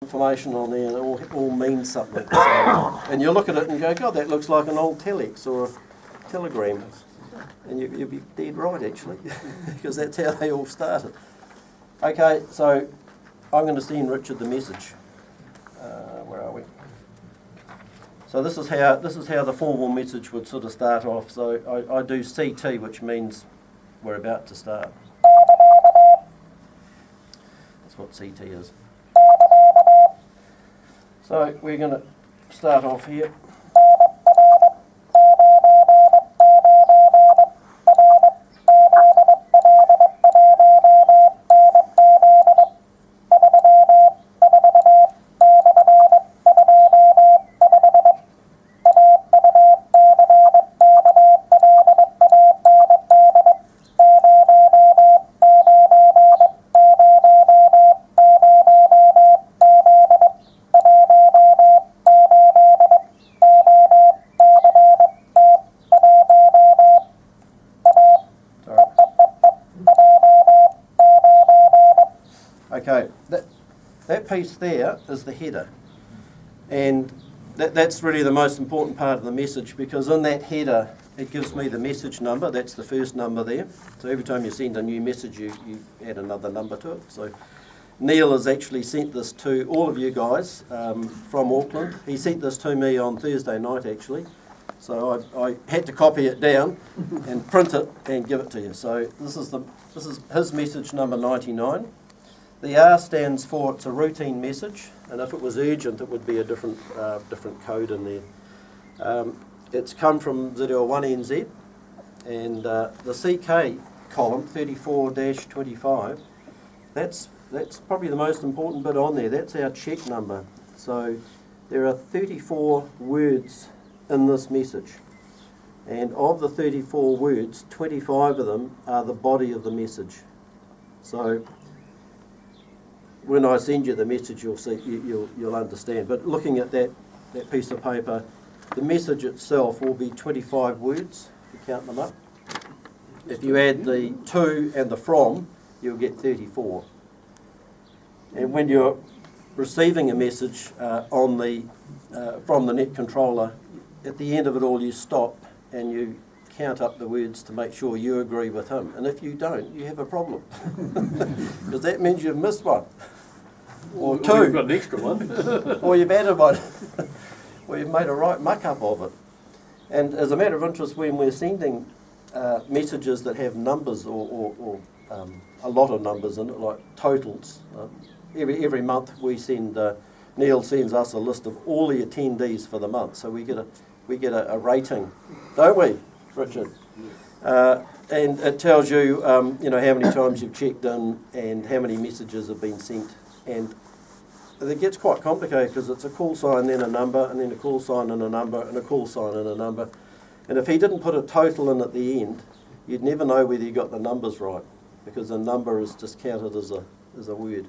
information on there, and it all means something. So, and you look at it and go, God, that looks like an old telex or a telegram. And you'll be dead right, actually, because that's how they all started. Okay, so I'm going to send Richard the message. Where are we? So this is how the formal message would sort of start off. So I do CT, which means we're about to start. That's what CT is. So we're going to start off here. Okay, that piece there is the header, and that's really the most important part of the message, because in that header it gives me the message number. That's the first number there. So every time you send a new message, you add another number to it. So Neil has actually sent this to all of you guys from Auckland. He sent this to me on Thursday night, actually. So I had to copy it down and print it and give it to you. So this is his message number 99. The R stands for, it's a routine message, and if it was urgent, it would be a different code in there. It's come from ZL3ND, and the CK column, 34-25, that's probably the most important bit on there. That's our check number. So there are 34 words in this message, and of the 34 words, 25 of them are the body of the message. So when I send you the message, you'll see, you'll understand. But looking at that piece of paper, the message itself will be 25 words, if you count them up. If you add the to and the from, you'll get 34. And when you're receiving a message from the net controller, at the end of it all, you stop and you count up the words to make sure you agree with him. And if you don't, you have a problem, because that means you've missed one. Or two. Or you've got an extra one. Or you've added one. Or you've made a right muck-up of it. And as a matter of interest, when we're sending messages that have numbers or a lot of numbers in it, like totals, every month we send, Neil sends us a list of all the attendees for the month. So we get a rating, don't we, Richard? And it tells you, how many times you've checked in and how many messages have been sent. And it gets quite complicated because it's a call sign, then a number, and then a call sign and a number, and a call sign and a number. And if he didn't put a total in at the end, you'd never know whether you got the numbers right, because a number is just counted as a word.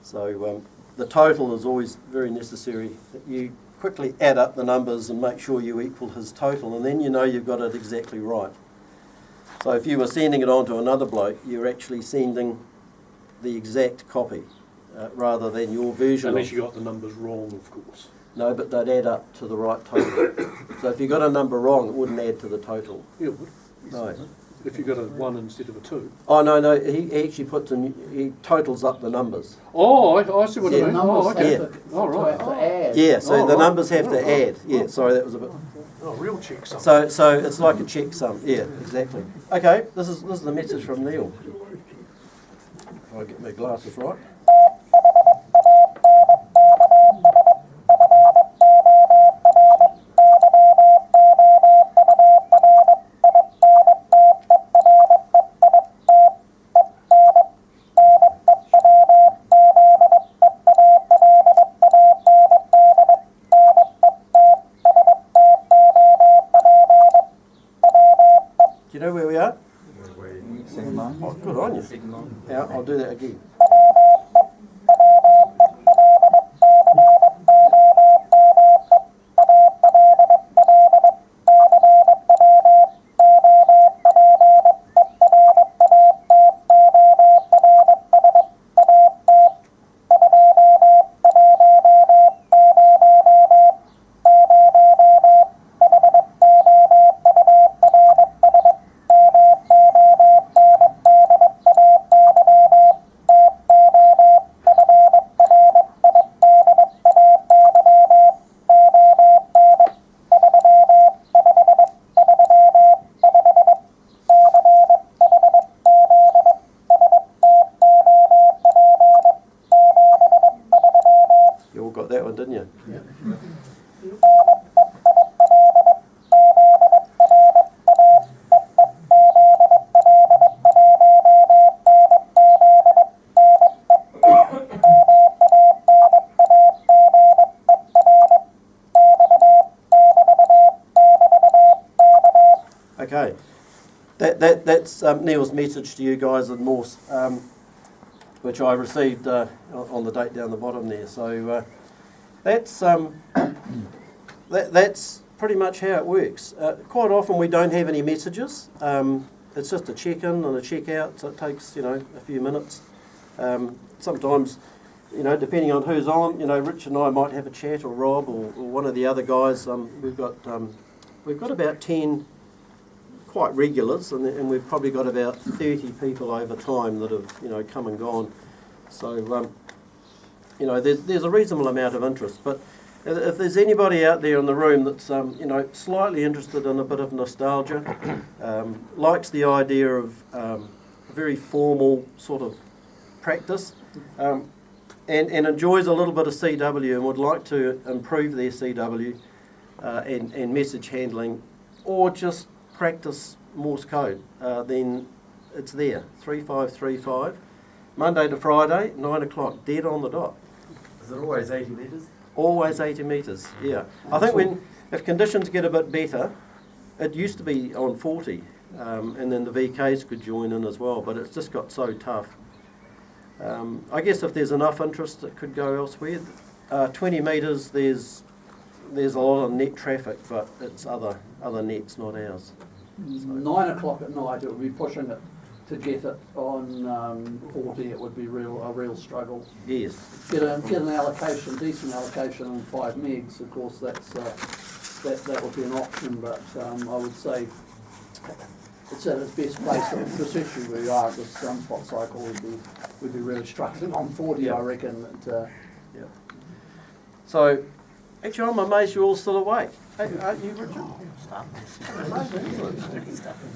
So the total is always very necessary. You quickly add up the numbers and make sure you equal his total, and then you know you've got it exactly right. So if you were sending it on to another bloke, you're actually sending the exact copy. Rather than your version. Unless you got the numbers wrong, of course. No, but they'd add up to the right total. So if you got a number wrong, it wouldn't add to the total. Yeah, it would. No. If you got a 1 instead of a 2. Oh, no, he actually he totals up the numbers. Oh, I see what you mean. Oh, okay. Yeah. Oh, right. Yeah, so the numbers have to add. Yeah, sorry, that was a bit... Oh, real checksum. So it's like a checksum. Yeah, exactly. Okay, this is the message from Neil. If I get my glasses right. Do you know where we are? Oh, good on you. Yeah, I'll do that again. got that one, didn't you? Yeah. Okay, that's Neil's message to you guys in Morse, which I received on the date down the bottom there. So that's pretty much how it works. Quite often we don't have any messages. It's just a check-in and a check-out, so it takes a few minutes. Sometimes, depending on who's on, Rich and I might have a chat, or Rob, or one of the other guys. We've got about 10 quite regulars, and we've probably got about 30 people over time that have come and gone. So there's a reasonable amount of interest. But if there's anybody out there in the room that's slightly interested in a bit of nostalgia, likes the idea of very formal sort of practice, and enjoys a little bit of CW and would like to improve their CW and message handling, or just practice Morse code, then it's there, 3535, Monday to Friday, 9 o'clock, dead on the dot. Is it always 80 metres? Always 80 metres, yeah. I think if conditions get a bit better, it used to be on 40, and then the VKs could join in as well, but it's just got so tough. I guess if there's enough interest, it could go elsewhere. 20 metres, there's a lot of net traffic, but it's other nets, not ours. 9 o'clock at night, it would be pushing it to get it on 40. It would be a real struggle. Yes. Get an allocation, decent allocation on 5 megs. Of course, that would be an option, but I would say it's at its best place. This issue we are, this sunspot cycle, would be really struggling on 40. Yeah. I reckon. Yeah. So, actually, I'm amazed you're all still awake. Hey, aren't you, Richard?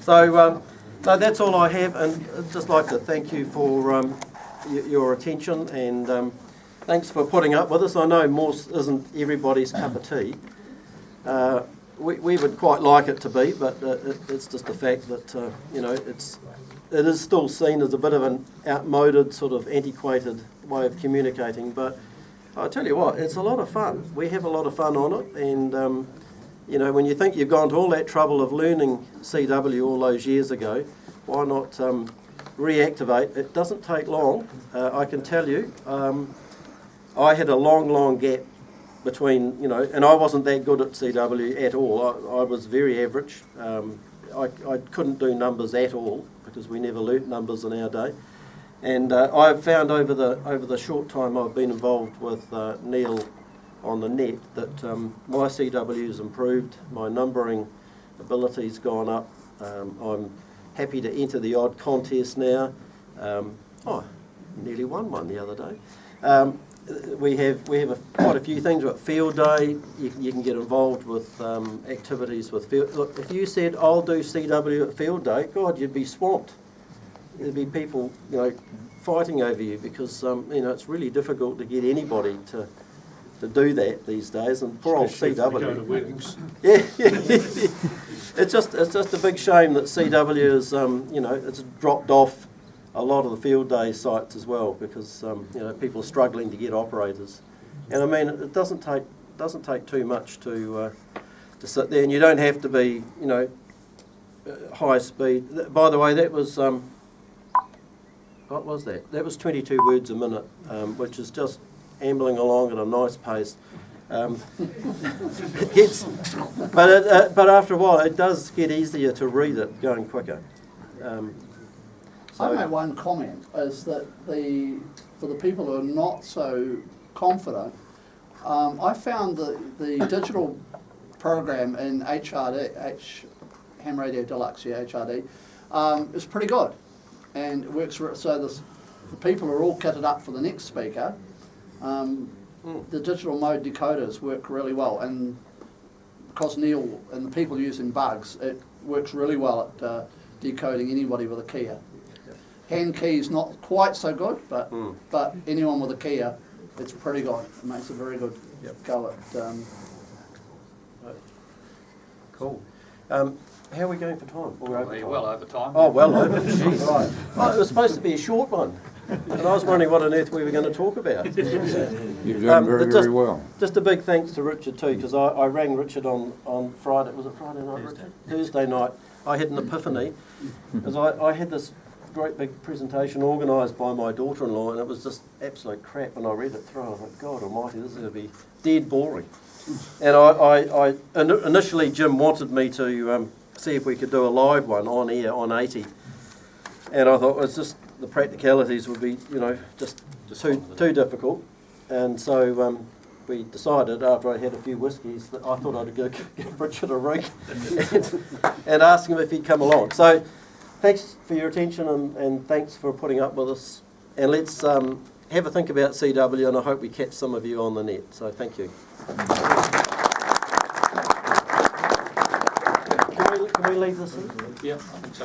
So that's all I have, and I'd just like to thank you for your attention, and thanks for putting up with us. I know Morse isn't everybody's cup of tea. We would quite like it to be, but it's just the fact that it is still seen as a bit of an outmoded, sort of antiquated way of communicating. But I tell you what, it's a lot of fun. We have a lot of fun on it, and when you think you've gone to all that trouble of learning CW all those years ago, why not reactivate? It doesn't take long. I can tell you, I had a long gap between, and I wasn't that good at CW at all. I was very average. I couldn't do numbers at all because we never learnt numbers in our day. And I've found over the short time I've been involved with Neil on the net that my CW's improved, my numbering ability's gone up. I'm happy to enter the odd contest now. Nearly won one the other day. We have quite a few things. We've got field day. You can get involved with activities with field. Look, if you said I'll do CW at field day, God, you'd be swamped. There'd be people, fighting over you because it's really difficult to get anybody to do that these days. And poor old CW. Go to weddings. Yeah. It's just a big shame that CW is it's dropped off a lot of the field day sites as well because people are struggling to get operators, and I mean it doesn't take too much to sit there, and you don't have to be high speed. By the way, that was what was that? That was 22 words a minute, which is just ambling along at a nice pace. But after a while, it does get easier to read it going quicker. I made one comment, is that for the people who are not so confident, I found that the digital program in HRD, Ham Radio Deluxe, HRD, is pretty good. And it works, so the people are all kitted up for the next speaker. The digital mode decoders work really well, and because Neil and the people using bugs, it works really well at decoding anybody with a keyer. Hand key's not quite so good, but anyone with a keyer it's pretty good. It makes a very good go at. Cool. How are we going for time? We're over time. Well over time. Oh, well over. Jeez. Oh, it was supposed to be a short one. And I was wondering what on earth we were going to talk about. You've done very well. Just a big thanks to Richard too, because I rang Richard on Friday. Was it Friday night, Richard? Thursday night. I had an epiphany, because I had this great big presentation organised by my daughter-in-law, and it was just absolute crap when I read it through. I was like, God almighty, this is going to be dead boring. And initially Jim wanted me to see if we could do a live one on air on 80. And I thought it's just the practicalities would be, just too difficult. And so we decided, after I had a few whiskies, that I thought I'd go give Richard a ring and ask him if he'd come along. So thanks for your attention and thanks for putting up with us. And let's have a think about CW, and I hope we catch some of you on the net. So thank you. Can we leave this in? Yeah, I think so.